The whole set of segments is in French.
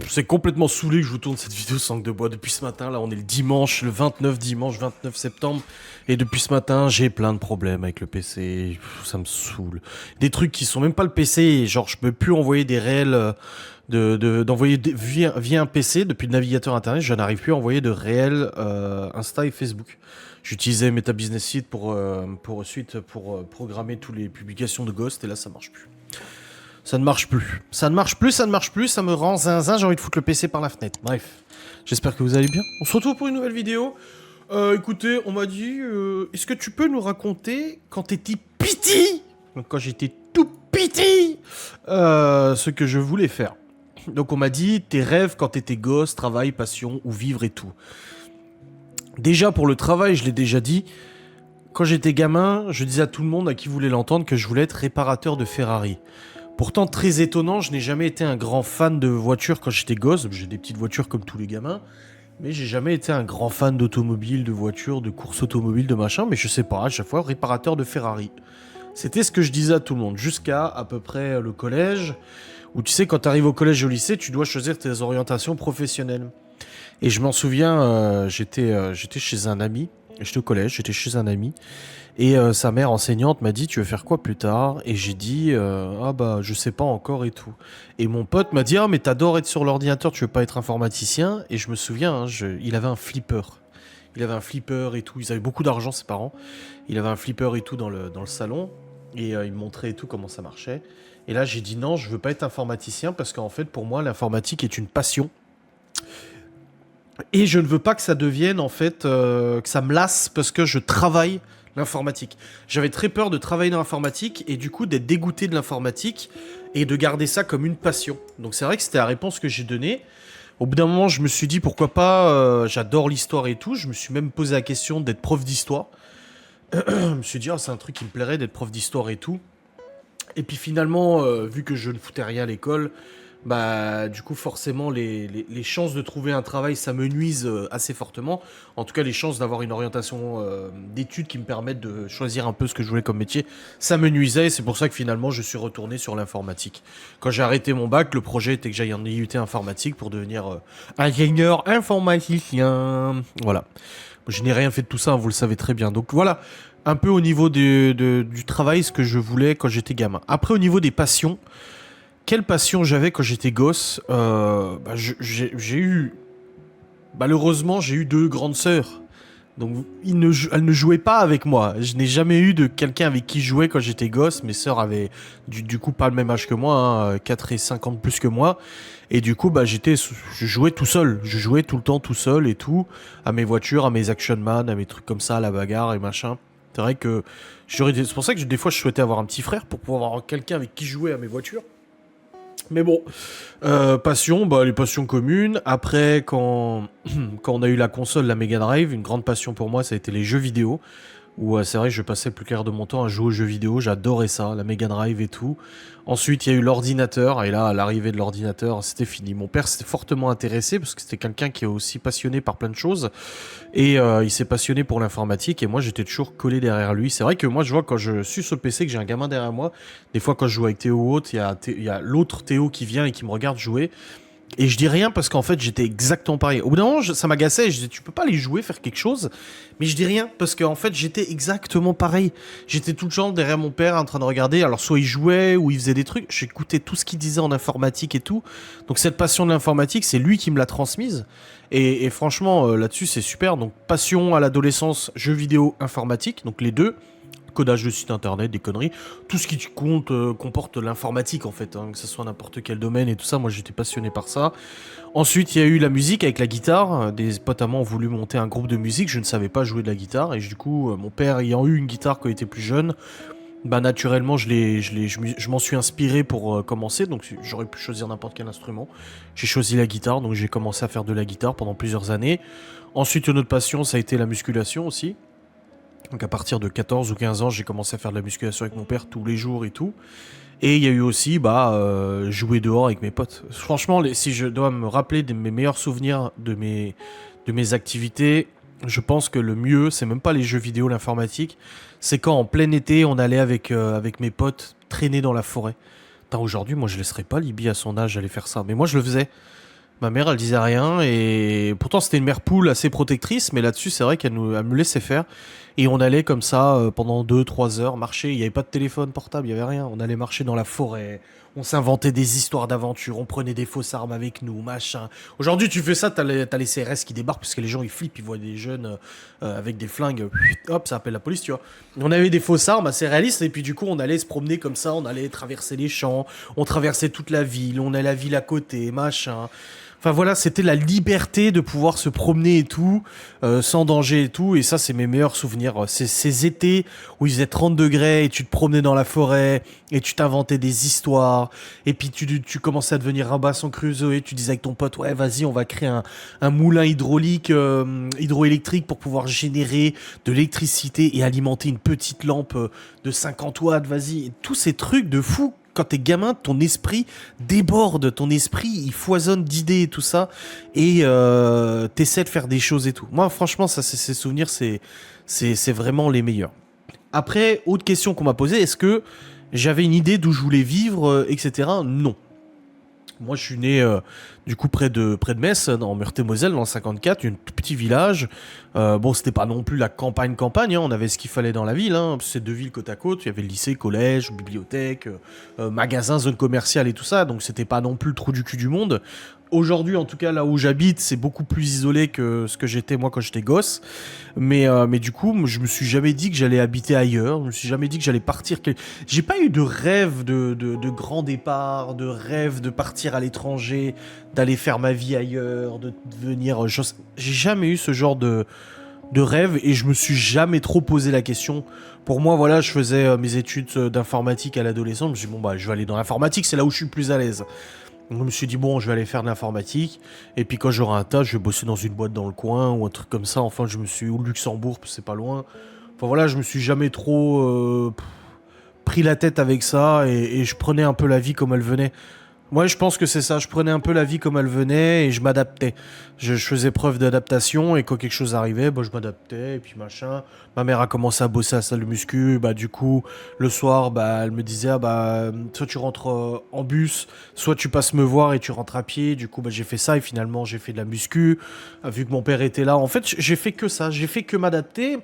C'est complètement saoulé que je vous tourne cette vidéo sans langue de bois depuis ce matin. Là, on est le dimanche, dimanche 29 septembre. Et depuis ce matin, j'ai plein de problèmes avec le PC. Ça me saoule. Des trucs qui sont même pas le PC. Genre, je peux plus envoyer des réels d'envoyer via un PC depuis le navigateur internet. Je n'arrive plus à envoyer de réels Insta et Facebook. J'utilisais Meta Business Suite pour programmer toutes les publications de Ghost. Et là, ça marche plus. Ça ne marche plus. Ça ne marche plus, ça ne marche plus, ça me rend zinzin, j'ai envie de foutre le PC par la fenêtre. Bref, j'espère que vous allez bien. On se retrouve pour une nouvelle vidéo. Écoutez, on m'a dit, est-ce que tu peux nous raconter quand t'étais petit, quand j'étais tout petit, ce que je voulais faire. Donc on m'a dit, tes rêves quand t'étais gosse, travail, passion ou vivre et tout. Déjà pour le travail, je l'ai déjà dit, quand j'étais gamin, je disais à tout le monde à qui voulait l'entendre que je voulais être réparateur de Ferrari. Pourtant, très étonnant, je n'ai jamais été un grand fan de voitures quand j'étais gosse. J'ai des petites voitures comme tous les gamins. Mais j'ai jamais été un grand fan d'automobile, de voitures, de courses automobiles, de machin. Mais je sais pas, à chaque fois, réparateur de Ferrari. C'était ce que je disais à tout le monde. Jusqu'à à peu près le collège. Où tu sais, quand tu arrives au collège et au lycée, tu dois choisir tes orientations professionnelles. Et je m'en souviens, j'étais chez un ami. J'étais au collège, j'étais chez un ami. Et sa mère enseignante m'a dit, tu veux faire quoi plus tard? Et j'ai dit, ah bah je sais pas encore et tout. Et mon pote m'a dit, ah mais t'adores être sur l'ordinateur, tu veux pas être informaticien? Et je me souviens, hein, il avait un flipper. Il avait un flipper et tout, ils avaient beaucoup d'argent ses parents. Il avait un flipper et tout dans le salon. Et il me montrait et tout comment ça marchait. Et là j'ai dit non, je veux pas être informaticien parce qu'en fait pour moi l'informatique est une passion. Et je ne veux pas que ça devienne en fait, que ça me lasse parce que je travaille l'informatique. J'avais très peur de travailler dans l'informatique et du coup d'être dégoûté de l'informatique et de garder ça comme une passion. Donc c'est vrai que c'était la réponse que j'ai donnée. Au bout d'un moment, je me suis dit pourquoi pas, j'adore l'histoire et tout. Je me suis même posé la question d'être prof d'histoire. Je me suis dit, oh, c'est un truc qui me plairait d'être prof d'histoire et tout. Et puis finalement, vu que je ne foutais rien à l'école, bah du coup forcément les chances de trouver un travail ça me nuise assez fortement. En tout cas les chances d'avoir une orientation d'études qui me permettent de choisir un peu ce que je voulais comme métier, ça me nuisait et c'est pour ça que finalement je suis retourné sur l'informatique. Quand j'ai arrêté mon bac, le projet était que j'aille en IUT informatique pour devenir ingénieur informaticien. Voilà. Je n'ai rien fait de tout ça, hein, vous le savez très bien. Donc voilà, un peu au niveau du travail, ce que je voulais quand j'étais gamin. Après au niveau des passions, quelle passion j'avais quand j'étais gosse, j'ai eu... Malheureusement, j'ai eu deux grandes sœurs. Donc, elles ne jouaient pas avec moi. Je n'ai jamais eu de quelqu'un avec qui jouer quand j'étais gosse. Mes sœurs avaient du coup pas le même âge que moi, hein, 4 et 5 ans de plus que moi. Et du coup, je jouais tout seul. Je jouais tout le temps tout seul et tout. À mes voitures, à mes Action Man, à mes trucs comme ça, à la bagarre et machin. C'est vrai que c'est pour ça que des fois je souhaitais avoir un petit frère pour pouvoir avoir quelqu'un avec qui jouer à mes voitures. Mais bon, passion, bah, les passions communes. Après, quand on a eu la console, la Mega Drive, une grande passion pour moi, ça a été les jeux vidéo. Où c'est vrai que je passais le plus clair de mon temps à jouer aux jeux vidéo, j'adorais ça, la Mega Drive et tout. Ensuite, il y a eu l'ordinateur, et là, à l'arrivée de l'ordinateur, c'était fini. Mon père s'était fortement intéressé, parce que c'était quelqu'un qui est aussi passionné par plein de choses. Et il s'est passionné pour l'informatique, et moi, j'étais toujours collé derrière lui. C'est vrai que moi, je vois quand je suis sur le PC, que j'ai un gamin derrière moi, des fois, quand je joue avec Théo ou autre, il y a l'autre Théo qui vient et qui me regarde jouer. Et je dis rien parce qu'en fait j'étais exactement pareil. Au bout d'un moment ça m'agaçait, je disais tu peux pas aller jouer, faire quelque chose. Mais je dis rien parce qu'en fait j'étais exactement pareil. J'étais tout le temps derrière mon père en train de regarder. Alors soit il jouait ou il faisait des trucs. J'écoutais tout ce qu'il disait en informatique et tout. Donc cette passion de l'informatique c'est lui qui me l'a transmise. Et franchement là-dessus c'est super. Donc passion à l'adolescence, jeux vidéo, informatique. Donc les deux. Codage de site internet, des conneries, tout ce qui compte comporte l'informatique en fait, hein, que ce soit n'importe quel domaine et tout ça, moi j'étais passionné par ça. Ensuite il y a eu la musique avec la guitare, des potes à moi ont voulu monter un groupe de musique, je ne savais pas jouer de la guitare et du coup mon père ayant eu une guitare quand il était plus jeune, bah naturellement je m'en suis inspiré pour commencer, donc j'aurais pu choisir n'importe quel instrument. J'ai choisi la guitare, donc j'ai commencé à faire de la guitare pendant plusieurs années. Ensuite une autre passion ça a été la musculation aussi. Donc à partir de 14 ou 15 ans, j'ai commencé à faire de la musculation avec mon père tous les jours et tout. Et il y a eu aussi jouer dehors avec mes potes. Franchement, si je dois me rappeler de mes meilleurs souvenirs de mes activités, je pense que le mieux, c'est même pas les jeux vidéo, l'informatique, c'est quand en plein été, on allait avec mes potes traîner dans la forêt. Putain, aujourd'hui, moi je laisserais pas Libye à son âge aller faire ça. Mais moi je le faisais. Ma mère, elle disait rien et pourtant c'était une mère poule assez protectrice, mais là-dessus c'est vrai elle me laissait faire et on allait comme ça pendant 2 3 heures marcher. Il n'y avait pas de téléphone portable, il y avait rien. On allait marcher dans la forêt, on s'inventait des histoires d'aventure, on prenait des fausses armes avec nous, machin. Aujourd'hui tu fais ça, t'as les CRS qui débarquent parce que les gens ils flippent, ils voient des jeunes avec des flingues, hop, ça appelle la police, tu vois. On avait des fausses armes assez réalistes et puis du coup on allait se promener comme ça, on allait traverser les champs, on traversait toute la ville, on allait la ville à côté, machin. Enfin voilà, c'était la liberté de pouvoir se promener et tout, sans danger et tout. Et ça, c'est mes meilleurs souvenirs. C'est ces étés où il faisait 30 degrés et tu te promenais dans la forêt et tu t'inventais des histoires. Et puis tu commençais à devenir Robinson Crusoe et tu disais avec ton pote, ouais, vas-y, on va créer un moulin hydraulique, hydroélectrique pour pouvoir générer de l'électricité et alimenter une petite lampe de 50 watts, vas-y. Et tous ces trucs de fou quand t'es gamin, ton esprit déborde, ton esprit il foisonne d'idées et tout ça, et t'essaies de faire des choses et tout. Moi, franchement, ça, ces souvenirs, c'est vraiment les meilleurs. Après, autre question qu'on m'a posée, est-ce que j'avais une idée d'où je voulais vivre, etc. Non. Moi, je suis né du coup près de Metz, en Meurthe-et-Moselle, dans le 54, un tout petit village. Bon, c'était pas non plus la campagne, hein, on avait ce qu'il fallait dans la ville. Hein, c'est deux villes côte à côte. Il y avait le lycée, collège, bibliothèque, magasin, zone commerciale et tout ça. Donc, c'était pas non plus le trou du cul du monde. Aujourd'hui, en tout cas, là où j'habite, c'est beaucoup plus isolé que ce que j'étais moi quand j'étais gosse. Mais du coup, je me suis jamais dit que j'allais habiter ailleurs. Je me suis jamais dit que j'allais partir. J'ai pas eu de rêve de grand départ, de rêve de partir à l'étranger, d'aller faire ma vie ailleurs, de devenir. J'ai jamais eu ce genre de rêve et je me suis jamais trop posé la question. Pour moi, voilà, je faisais mes études d'informatique à l'adolescence. Je me suis dit, bon, bah, je vais aller dans l'informatique, c'est là où je suis le plus à l'aise. Donc je me suis dit, bon, je vais aller faire de l'informatique. Et puis quand j'aurai un tas, je vais bosser dans une boîte dans le coin ou un truc comme ça. Enfin, je me suis. Au Luxembourg, c'est pas loin. Enfin voilà, je me suis jamais trop pris la tête avec ça et je prenais un peu la vie comme elle venait. Moi, je pense que c'est ça. Je prenais un peu la vie comme elle venait et je m'adaptais. Je faisais preuve d'adaptation et quand quelque chose arrivait, bah, je m'adaptais et puis machin. Ma mère a commencé à bosser à la salle de muscu. Bah, du coup, le soir, bah, elle me disait, ah, bah, soit tu rentres en bus, soit tu passes me voir et tu rentres à pied. Du coup, bah, j'ai fait ça et finalement, j'ai fait de la muscu. Vu que mon père était là. En fait, j'ai fait que ça. J'ai fait que m'adapter.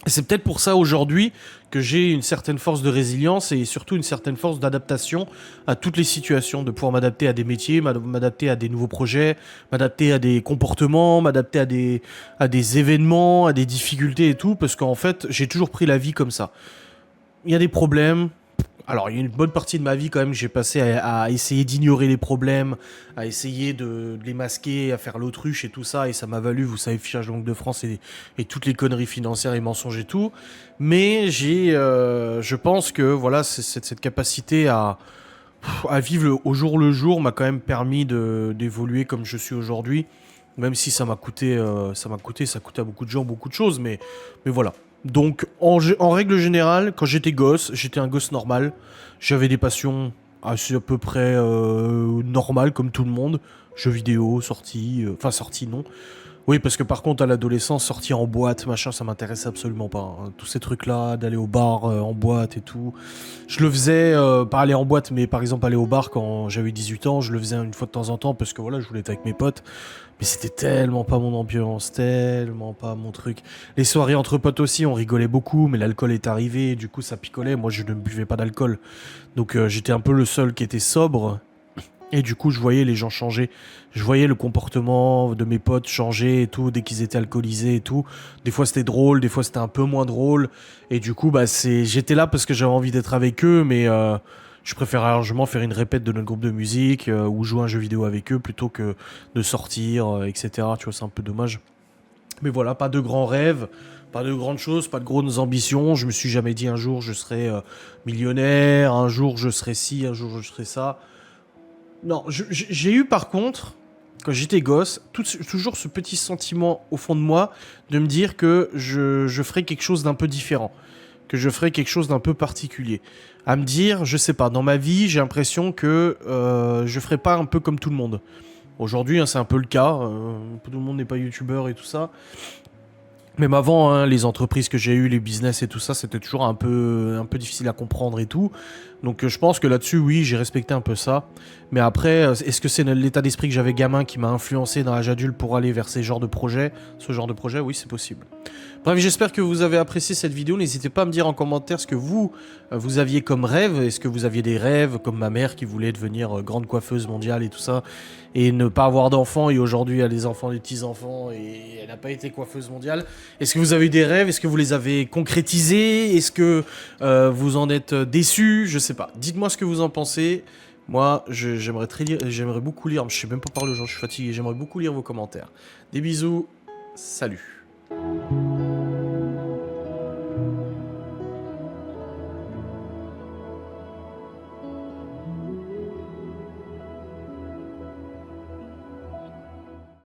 Et c'est peut-être pour ça aujourd'hui que j'ai une certaine force de résilience et surtout une certaine force d'adaptation à toutes les situations, de pouvoir m'adapter à des métiers, m'adapter à des nouveaux projets, m'adapter à des comportements, m'adapter à des événements, à des difficultés et tout, parce qu'en fait, j'ai toujours pris la vie comme ça. Il y a des problèmes. Alors, il y a une bonne partie de ma vie quand même que j'ai passé à essayer d'ignorer les problèmes, à essayer de les masquer, à faire l'autruche et tout ça, et ça m'a valu, vous savez, fichage langue de France et toutes les conneries financières et mensonges et tout. Mais je pense que voilà, cette capacité à vivre au jour le jour m'a quand même permis d'évoluer comme je suis aujourd'hui, même si ça coûtait à beaucoup de gens beaucoup de choses, mais voilà. Donc, en règle générale, quand j'étais gosse, j'étais un gosse normal. J'avais des passions assez à peu près normales, comme tout le monde. Jeux vidéo, sorties, enfin sorties non. Oui, parce que par contre, à l'adolescence, sortir en boîte, machin, ça m'intéressait absolument pas. Hein. Tous ces trucs-là, d'aller au bar en boîte et tout. Je le faisais, pas aller en boîte, mais par exemple aller au bar quand j'avais 18 ans, je le faisais une fois de temps en temps parce que voilà, je voulais être avec mes potes. Mais c'était tellement pas mon ambiance, tellement pas mon truc. Les soirées entre potes aussi, on rigolait beaucoup, mais l'alcool est arrivé, du coup ça picolait. Moi, je ne buvais pas d'alcool. Donc j'étais un peu le seul qui était sobre. Et du coup, je voyais les gens changer. Je voyais le comportement de mes potes changer et tout, dès qu'ils étaient alcoolisés et tout. Des fois, c'était drôle, des fois, c'était un peu moins drôle. Et du coup, bah, j'étais là parce que j'avais envie d'être avec eux, mais je préfère largement faire une répète de notre groupe de musique ou jouer à un jeu vidéo avec eux plutôt que de sortir, etc. Tu vois, c'est un peu dommage. Mais voilà, pas de grands rêves, pas de grandes choses, pas de grandes ambitions. Je me suis jamais dit un jour je serai millionnaire, un jour je serai ci, un jour je serai ça. Non, j'ai eu par contre, quand j'étais gosse, toujours ce petit sentiment au fond de moi de me dire que je ferais quelque chose d'un peu différent, que je ferais quelque chose d'un peu particulier. À me dire, je sais pas, dans ma vie, j'ai l'impression que je ferais pas un peu comme tout le monde. Aujourd'hui, hein, c'est un peu le cas, tout le monde n'est pas youtubeur et tout ça. Même avant, hein, les entreprises que j'ai eues, les business et tout ça, c'était toujours un peu difficile à comprendre et tout. Donc je pense que là-dessus, oui, j'ai respecté un peu ça. Mais après, est-ce que c'est l'état d'esprit que j'avais gamin qui m'a influencé dans l'âge adulte pour aller vers ces genres de projets? Ce genre de projet, oui, c'est possible. Bref, j'espère que vous avez apprécié cette vidéo. N'hésitez pas à me dire en commentaire ce que vous aviez comme rêve. Est-ce que vous aviez des rêves comme ma mère qui voulait devenir grande coiffeuse mondiale et tout ça, et ne pas avoir d'enfants, et aujourd'hui elle a des enfants, des petits-enfants, et elle n'a pas été coiffeuse mondiale. Est-ce que vous avez eu des rêves? Est-ce que vous les avez concrétisés? Est-ce que vous en êtes déçus? Je sais pas. Dites-moi ce que vous en pensez. Moi, j'aimerais beaucoup lire, je sais même pas parler aujourd'hui, je suis fatigué, j'aimerais beaucoup lire vos commentaires. Des bisous, salut.